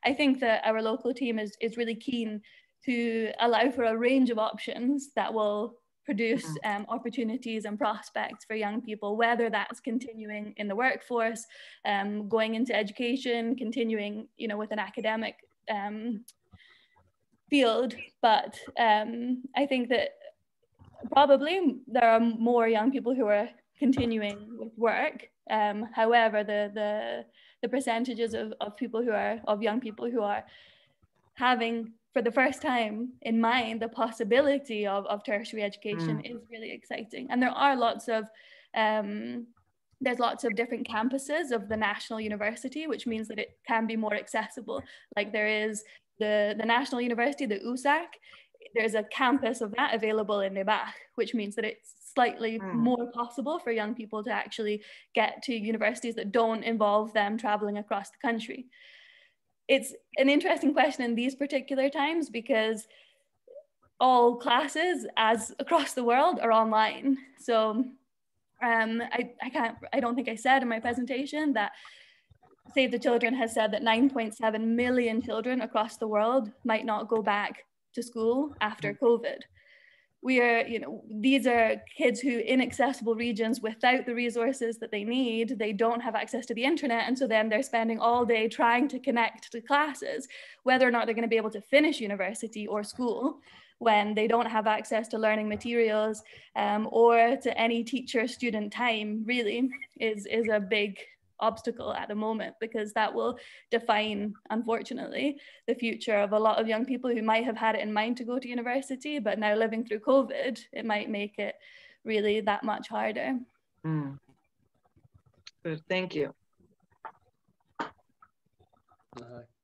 I think that our local team is really keen to allow for a range of options that will produce opportunities and prospects for young people, whether that's continuing in the workforce, going into education, continuing, with an academic field. But I think that probably there are more young people who are continuing with work. However, the percentages of young people who are having for the first time in mind the possibility of tertiary education is really exciting. And there are lots of there's lots of different campuses of the National University, which means that it can be more accessible. Like there is the National University, the USAC, there's a campus of that available in Nebach, which means that it's slightly more possible for young people to actually get to universities that don't involve them traveling across the country. It's an interesting question in these particular times because all classes as across the world are online. So I don't think I said in my presentation that Save the Children has said that 9.7 million children across the world might not go back to school after COVID. These are kids who in inaccessible regions without the resources that they need, they don't have access to the internet. And so then they're spending all day trying to connect to classes, whether or not they're going to be able to finish university or school when they don't have access to learning materials or to any teacher-student time really is a big obstacle at the moment, because that will define, unfortunately, the future of a lot of young people who might have had it in mind to go to university, but now living through COVID, it might make it really that much harder. Good, thank you.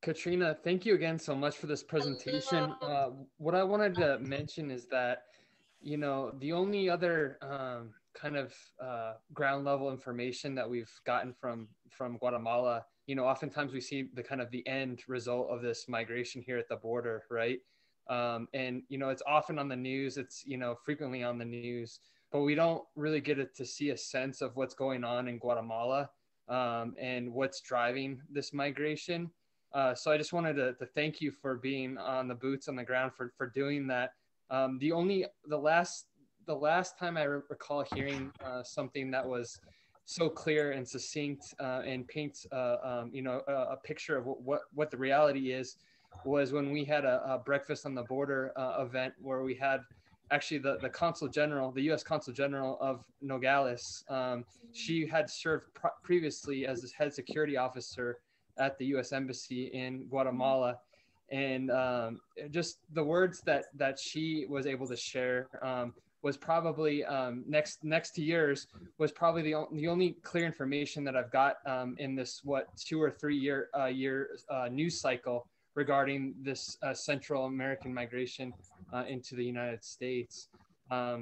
Katrina, thank you again so much for this presentation. What I wanted to mention is that, you know, the only other kind of ground level information that we've gotten from Guatemala, you know, oftentimes we see the kind of the end result of this migration here at the border, right? And, you know, it's often on the news, it's, you know, frequently on the news, but we don't really get to see a sense of what's going on in Guatemala and what's driving this migration. So I just wanted to thank you for being on the boots on the ground for doing that. The last time I recall hearing something that was so clear and succinct and paints you know, a picture of what the reality is was when we had a breakfast on the border event where we had actually the Consul General, the U.S. Consul General of Nogales. She had served previously as the head security officer at the U.S. Embassy in Guatemala. And just the words that she was able to share was probably next to yours, was probably the only clear information that I've got in this 2 or 3 year news cycle regarding this Central American migration into the United States.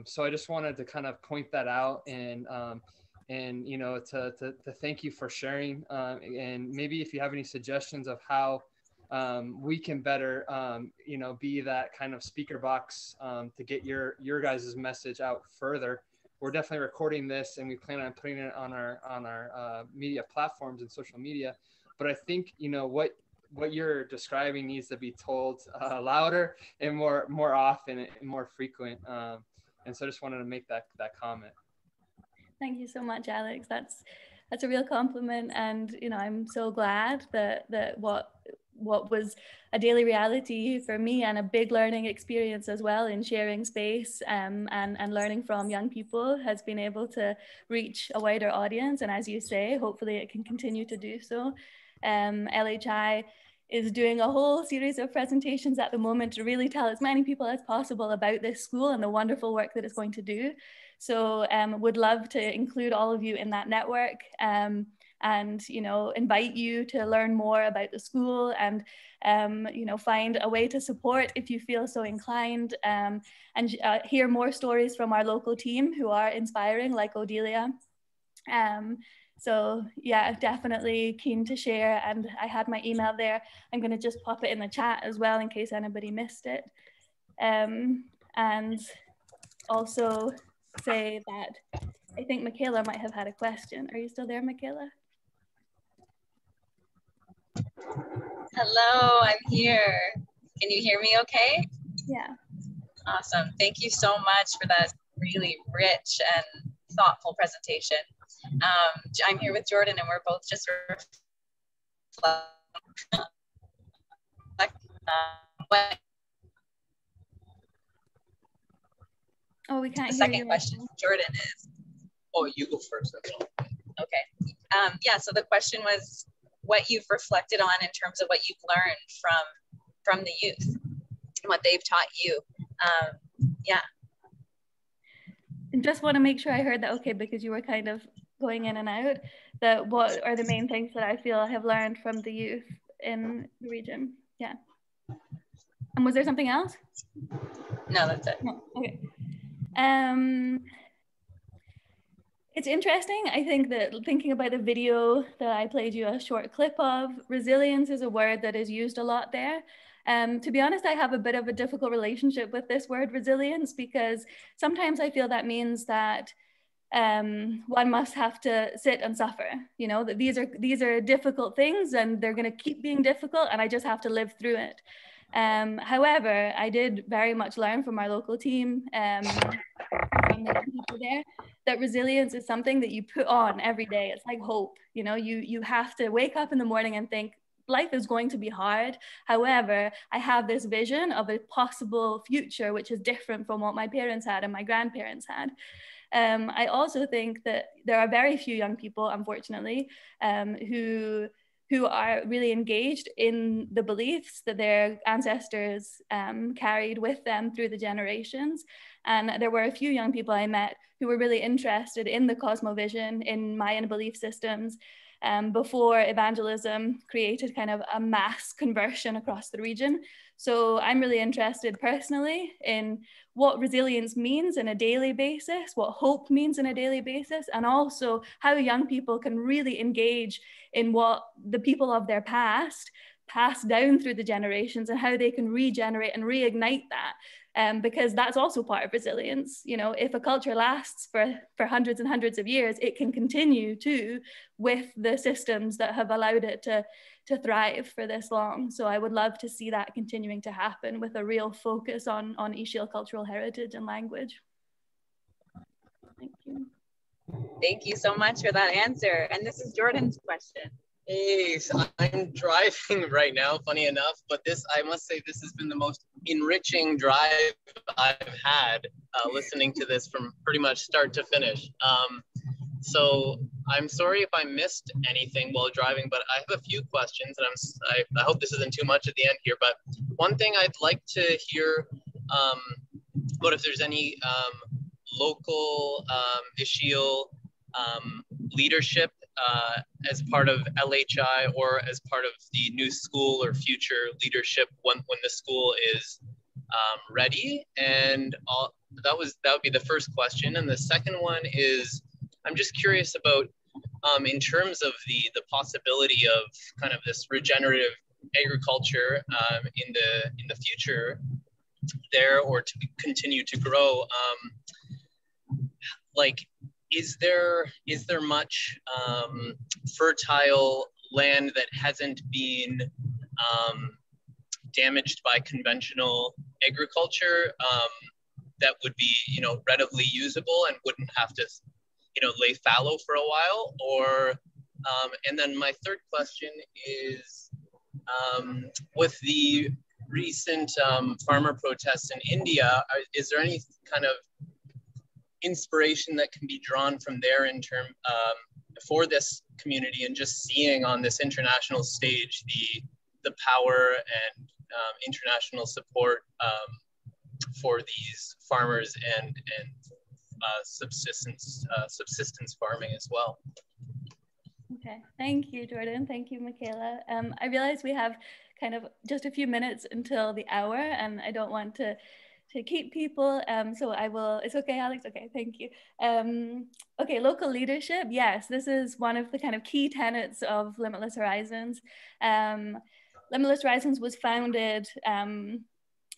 So I just wanted to kind of point that out and you know, to thank you for sharing, and maybe if you have any suggestions of how we can better you know, be that kind of speaker box to get your guys' message out further. We're definitely recording this and we plan on putting it on our media platforms and social media, but I think, you know, what you're describing needs to be told louder and more often and more frequent, and so I just wanted to make that comment. Thank you so much, Alex. That's a real compliment, and you know, I'm so glad that what was a daily reality for me and a big learning experience as well in sharing space and learning from young people has been able to reach a wider audience, and as you say, hopefully it can continue to do so. LHI is doing a whole series of presentations at the moment to really tell as many people as possible about this school and the wonderful work that it's going to do. So would love to include all of you in that network and, you know, invite you to learn more about the school and, you know, find a way to support if you feel so inclined, and hear more stories from our local team who are inspiring, like Odelia. So yeah, definitely keen to share, and I had my email there. I'm going to just pop it in the chat as well in case anybody missed it. And also say that I think Michaela might have had a question. Are you still there, Michaela? Hello, I'm here. Can you hear me okay? Yeah. Awesome. Thank you so much for that really rich and thoughtful presentation. I'm here with Jordan and we're both just Oh, we can't the hear second you. question, Jordan, is... Oh, you go first. Okay. Yeah, so the question was what you've reflected on in terms of what you've learned from the youth and what they've taught you. Yeah. And just want to make sure I heard that okay, because you were kind of going in and out, that what are the main things that I feel I have learned from the youth in the region? Yeah. And was there something else? No, that's it. No, okay. It's interesting. I think that thinking about the video that I played you a short clip of, resilience is a word that is used a lot there. To be honest, I have a bit of a difficult relationship with this word resilience because sometimes I feel that means that one must have to sit and suffer, you know, that these are difficult things and they're going to keep being difficult and I just have to live through it. However, I did very much learn from our local team, from the people there, that resilience is something that you put on every day. It's like hope, you know, you have to wake up in the morning and think, life is going to be hard. However, I have this vision of a possible future, which is different from what my parents had and my grandparents had. I also think that there are very few young people, unfortunately, who are really engaged in the beliefs that their ancestors carried with them through the generations. And there were a few young people I met who were really interested in the cosmovision, in Mayan belief systems, before evangelism created kind of a mass conversion across the region. So I'm really interested personally in what resilience means on a daily basis, what hope means on a daily basis, and also how young people can really engage in what the people of their past passed down through the generations and how they can regenerate and reignite that. Because that's also part of resilience. You know, if a culture lasts for hundreds and hundreds of years, it can continue to with the systems that have allowed it to thrive for this long. So I would love to see that continuing to happen with a real focus on Ixil cultural heritage and language. Thank you. Thank you so much for that answer. And this is Jordan's question. Hey, so I'm driving right now, funny enough, but I must say, this has been the most enriching drive I've had listening to this from pretty much start to finish. So I'm sorry if I missed anything while driving, but I have a few questions, and I hope this isn't too much at the end here, but one thing I'd like to hear about if there's any local Ixil leadership as part of LHI or as part of the new school or future leadership when the school is ready. And that would be the first question. And the second one is, I'm just curious about in terms of the possibility of kind of this regenerative agriculture in the future there, or to continue to grow. Like, is there much fertile land that hasn't been damaged by conventional agriculture that would be, readily usable and wouldn't have to, lay fallow for a while? Or, and then my third question is, with the recent farmer protests in India, is there any kind of inspiration that can be drawn from there in term for this community, and just seeing on this international stage the power and international support for these farmers and subsistence farming as well? Okay, thank you, Jordan. Thank you, Michaela. I realize we have kind of just a few minutes until the hour, and I don't want to keep people, so I will, it's okay, Alex? Okay, thank you. Okay, local leadership, yes, this is one of the kind of key tenets of Limitless Horizons. Limitless Horizons was founded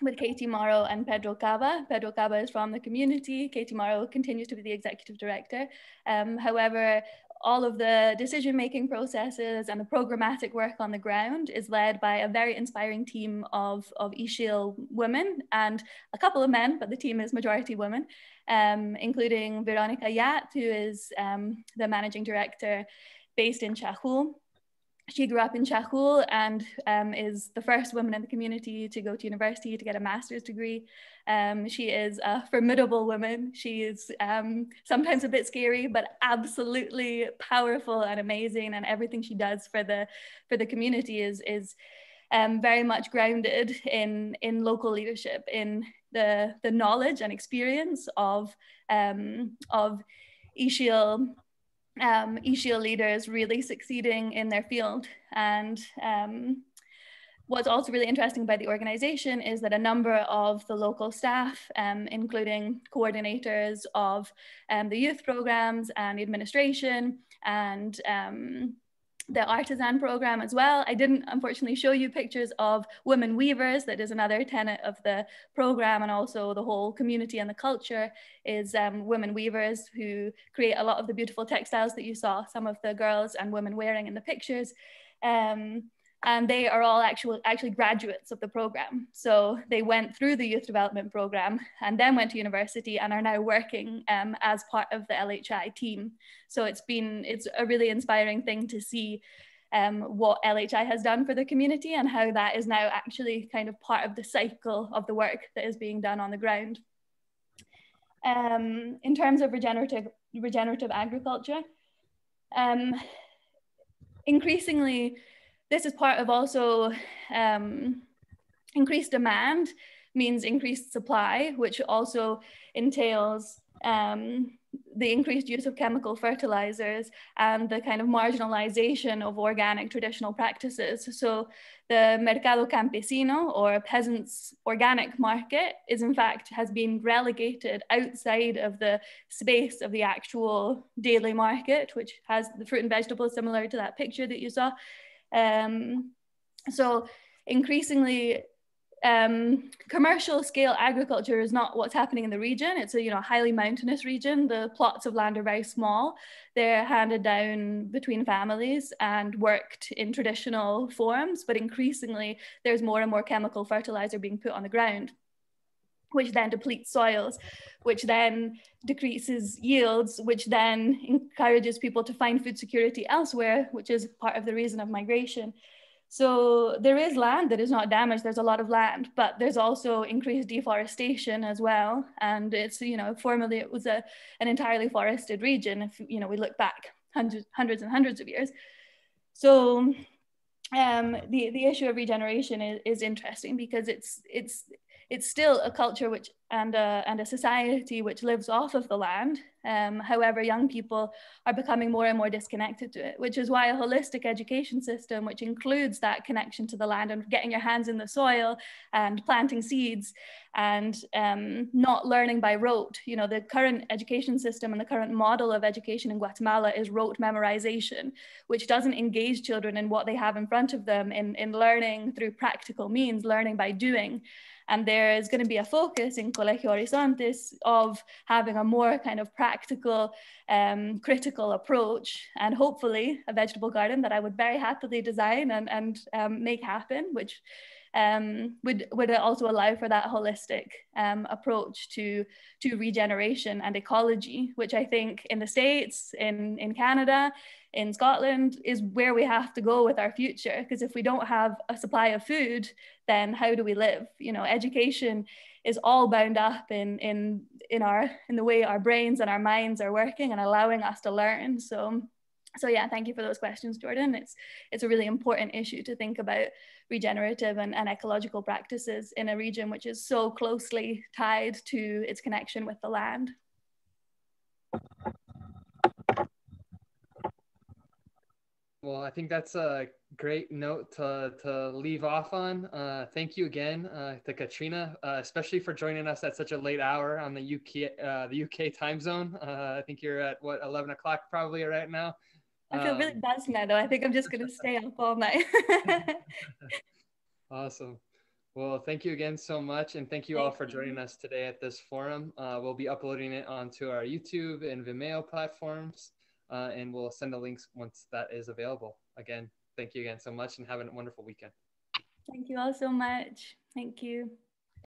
with Katie Morrow and Pedro Cava. Pedro Cava is from the community. Katie Morrow continues to be the executive director. However, all of the decision-making processes and the programmatic work on the ground is led by a very inspiring team of Ixil women and a couple of men, but the team is majority women, including Veronica Yat, who is the managing director based in Chahul. She grew up in Chahul and is the first woman in the community to go to university to get a master's degree. She is a formidable woman. She is sometimes a bit scary, but absolutely powerful and amazing. And everything she does for the community is very much grounded in local leadership, in the knowledge and experience of Ixil leaders really succeeding in their field. And what's also really interesting about the organization is that a number of the local staff, including coordinators of the youth programs and administration and the artisan program as well. I didn't unfortunately show you pictures of women weavers. That is another tenet of the program, and also the whole community and the culture is women weavers who create a lot of the beautiful textiles that you saw some of the girls and women wearing in the pictures. And they are all actually graduates of the program. So they went through the youth development program and then went to university and are now working as part of the LHI team. So it's a really inspiring thing to see what LHI has done for the community and how that is now actually kind of part of the cycle of the work that is being done on the ground. In terms of regenerative agriculture, increasingly, this is part of also increased demand means increased supply, which also entails the increased use of chemical fertilizers and the kind of marginalization of organic traditional practices. So the mercado campesino, or peasants' organic market, is in fact has been relegated outside of the space of the actual daily market, which has the fruit and vegetables similar to that picture that you saw. So increasingly, commercial scale agriculture is not what's happening in the region. It's a highly mountainous region. The plots of land are very small. They're handed down between families and worked in traditional forms, but increasingly there's more and more chemical fertilizer being put on the ground, which then depletes soils, which then decreases yields, which then encourages people to find food security elsewhere, which is part of the reason of migration. So there is land that is not damaged. There's a lot of land, but there's also increased deforestation as well. And it's, formerly it was an entirely forested region. If, we look back hundreds and hundreds of years. So the issue of regeneration is interesting because it's still a culture which and a society which lives off of the land. However, young people are becoming more and more disconnected to it, which is why a holistic education system, which includes that connection to the land and getting your hands in the soil and planting seeds and not learning by rote. The current education system and the current model of education in Guatemala is rote memorization, which doesn't engage children in what they have in front of them in learning through practical means, learning by doing. And there is going to be a focus in Colegio Horizontes of having a more kind of practical, critical approach, and hopefully a vegetable garden that I would very happily design and make happen, which would also allow for that holistic approach to regeneration and ecology, which I think in the States, in Canada, in Scotland is where we have to go with our future. Because if we don't have a supply of food, then how do we live? Education is all bound up in the way our brains and our minds are working and allowing us to learn. So yeah, thank you for those questions, Jordan. It's a really important issue to think about regenerative and ecological practices in a region which is so closely tied to its connection with the land. Well, I think that's a great note to leave off on. Thank you again to Katrina, especially for joining us at such a late hour on the UK time zone. I think you're at 11 o'clock probably right now. I feel really buzzed now, though. I think I'm just going to stay up all night. Awesome. Well, thank you again so much. And thank you all for joining us today at this forum. We'll be uploading it onto our YouTube and Vimeo platforms, and we'll send the links once that is available. Again, thank you again so much and have a wonderful weekend. Thank you all so much. Thank you.